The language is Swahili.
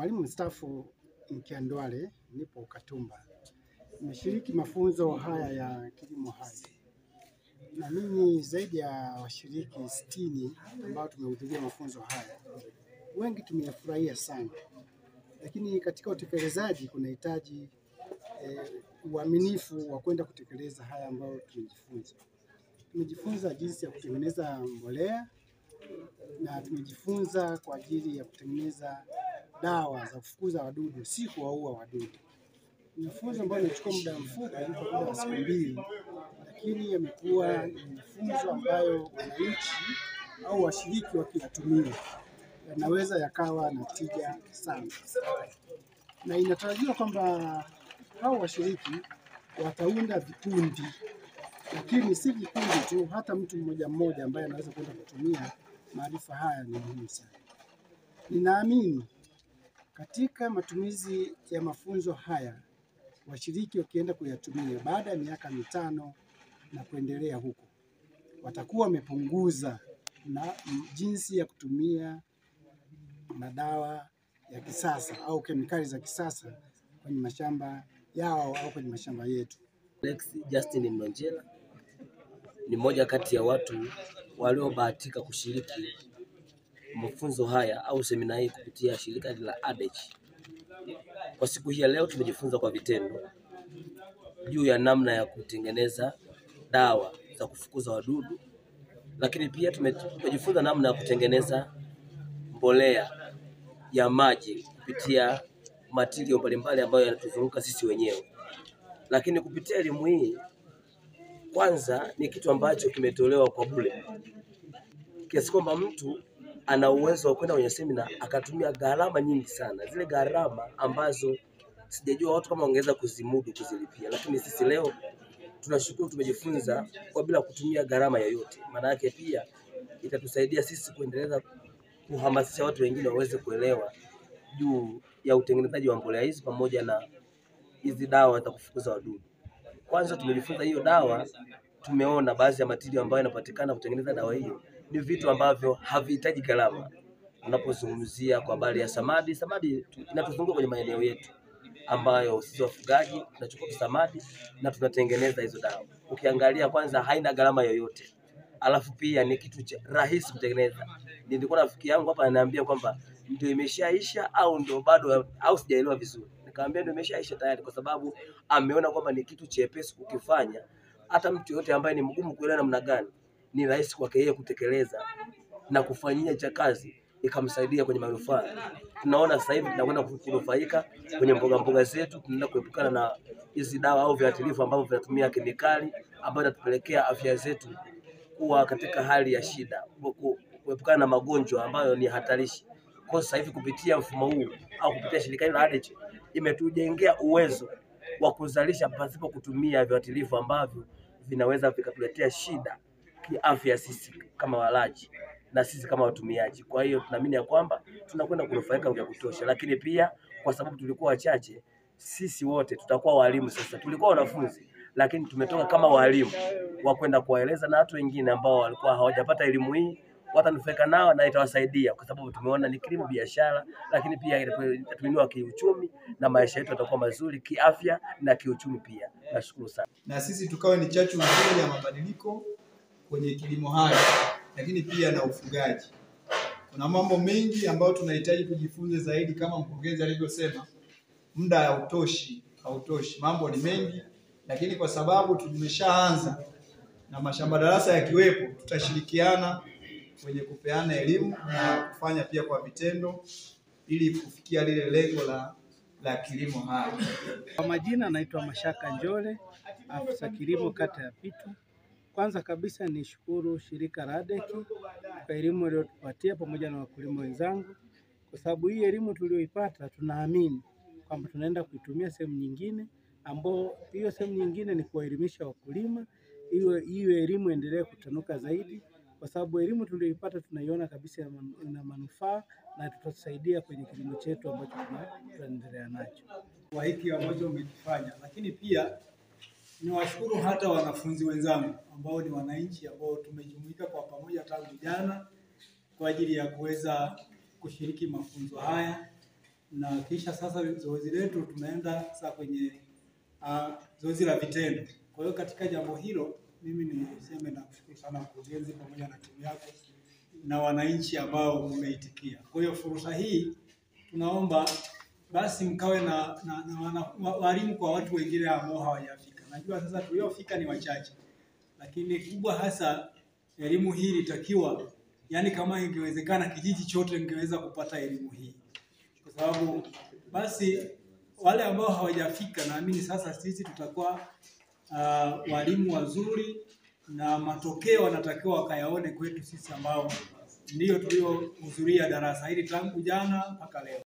Mwalimu mstaafu Mkiandwale, nipo Katumba. Nimeshiriki mafunzo haya ya kilimo hai. Na mimi zaidi ya washiriki 60 ambao tumehudhuria mafunzo haya. Wengi tumeyafurahia sana. Lakini katika utekelezaji kunahitaji uaminifu wa kwenda kutekeleza haya ambayo tumejifunza. Tumejifunza jinsi ya kutengeneza mbolea na tumejifunza kwa ajili ya kutengeneza dawa za kufukuza wadudu, si kuwaua wadudu. Ni mafunzo ambayo yamechukua muda mfupi, kwa muda wa siku 2, lakini yamekuwa ni mafunzo ambayo wananchi au washiriki wakiyatumia yanaweza yakawa na tija sana. Na inatarajiwa kwamba hao washiriki wataunda vikundi, lakini si vikundi tu, hata mtu mmoja mmoja ambaye anaweza kwenda kutumia maarifa haya ni muhimu sana. Ninaamini katika matumizi ya mafunzo haya, washiriki wakienda kuyatumia baada ya miaka 5 na kuendelea huko, watakuwa wamepunguza na jinsi ya kutumia madawa ya kisasa au kemikali za kisasa kwenye mashamba yao au kwenye mashamba yetu. Alex Justin Mlonjela ni mmoja kati ya watu waliobahatika kushiriki mafunzo haya au semina hii kupitia shirika la ADECH. Kwa siku hii ya leo tumejifunza kwa vitendo juu ya namna ya kutengeneza dawa za kufukuza wadudu, lakini pia tumejifunza namna ya kutengeneza mbolea ya maji kupitia matirio mbalimbali ambayo yanatuzunguka sisi wenyewe. Lakini kupitia elimu hii, kwanza ni kitu ambacho kimetolewa kwa bure, kiasi kwamba mtu ana uwezo wa kwenda kwenye semina akatumia gharama nyingi sana, zile gharama ambazo sijajua watu kama wangeweza kuzimudu kuzilipia. Lakini sisi leo tunashukuru tumejifunza kwa bila kutumia gharama yoyote. Maana yake pia itatusaidia sisi kuendeleza kuhamasisha watu wengine waweze kuelewa juu ya utengenezaji wa mbolea hizi pamoja na hizi dawa za kufukuza wadudu. Kwanza tumejifunza hiyo dawa, tumeona baadhi ya matirio ambayo yanapatikana kutengeneza dawa hiyo ni vitu ambavyo havihitaji gharama. Unapozungumzia kwa habari ya samadi inatuzunguka kwenye maeneo yetu ambayo sisi wafugaji tunachukua samadi na tunatengeneza hizo dawa. Ukiangalia kwanza haina gharama yoyote. Alafu pia ni kitu rahisi kutengeneza. Nilikuwa na rafiki yangu hapa ananiambia kwamba ndio imeshaisha au ndio bado au sijaelewa vizuri. Nikamwambia ndio imeshaisha tayari, kwa sababu ameona kwamba ni kitu chepesi kukifanya. Hata mtu yote ambaye ni mgumu kuelewa namna gani, ni rahisi kwake yeye kutekeleza na kufanyia cha kazi, ikamsaidia kwenye manufaa. Tunaona sasa hivi tunakwenda kunufaika kwenye mboga zetu, tunaenda kuepukana na hizi dawa au viuatilifu ambavyo vinatumia kemikali ambayo inatupelekea afya zetu kuwa katika hali ya shida, kuepukana na magonjwa ambayo ni hatarishi. Kwa sasa hivi kupitia mfumo huu au kupitia shirika la ADECH imetujengea uwezo wa kuzalisha pasipo kutumia viuatilifu ambavyo vinaweza vikatuletea shida kiafya sisi kama walaji na sisi kama watumiaji. Kwa hiyo tunaamini ya kwamba tunakwenda kunufaika vya kutosha, lakini pia kwa sababu tulikuwa wachache, sisi wote tutakuwa walimu sasa. Tulikuwa wanafunzi lakini tumetoka kama walimu wa kwenda kuwaeleza na watu wengine ambao walikuwa hawajapata elimu hii, watanufaika nao na itawasaidia, kwa sababu tumeona ni kilimo biashara, lakini pia itatuinua kiuchumi na maisha yetu yatakuwa mazuri kiafya na kiuchumi pia. Nashukuru sana. Na sisi tukawe ni chachu nzuri ya mabadiliko kwenye kilimo haya, lakini pia na ufugaji. Kuna mambo mengi ambayo tunahitaji kujifunza zaidi, kama mkurugenzi alivyosema, muda hautoshi. Mambo ni mengi, lakini kwa sababu tumeshaanza na mashamba darasa yakiwepo, tutashirikiana kwenye kupeana elimu na kufanya pia kwa vitendo ili kufikia lile lengo la kilimo hai. Kwa majina naitwa Mashaka Njole, afisa kilimo kata ya Pitu. Kwanza kabisa nishukuru shirika la ADECH kwa elimu iliyotupatia pamoja na wakulima wenzangu, kwa sababu hii elimu tuliyoipata tunaamini kwamba tunaenda kuitumia sehemu nyingine, ambao hiyo sehemu nyingine ni kuwaelimisha wakulima, hiyo elimu endelee kutanuka zaidi, kwa sababu elimu tuliyoipata tunaiona kabisa ina manufaa na tutasaidia kwenye kilimo chetu ambacho tunaendelea nacho. Kwa hiki ambacho umekifanya, lakini pia niwashukuru hata wanafunzi wenzangu ambao ni wananchi ambao tumejumuika kwa pamoja tangu jana kwa ajili ya kuweza kushiriki mafunzo haya. na kisha sasa zoezi letu tunaenda sasa kwenye zoezi la vitendo. Kwa hiyo katika jambo hilo mimi niseme na kushukuru sana mkurugenzi pamoja na timu yako na wananchi ambao mmeitikia. Kwa hiyo fursa hii tunaomba basi mkawe na walimu kwa watu wengine ambao hawajafika. Najua sasa tuliofika ni wachache, lakini kubwa hasa elimu hii ilitakiwa, yani kama ingewezekana kijiji chote ingeweza kupata elimu hii, kwa sababu basi wale ambao hawajafika, naamini sasa sisi tutakuwa walimu wazuri na matokeo wanatakiwa wakayaone kwetu sisi ambao ndio tuliohudhuria darasa hili tangu jana mpaka leo.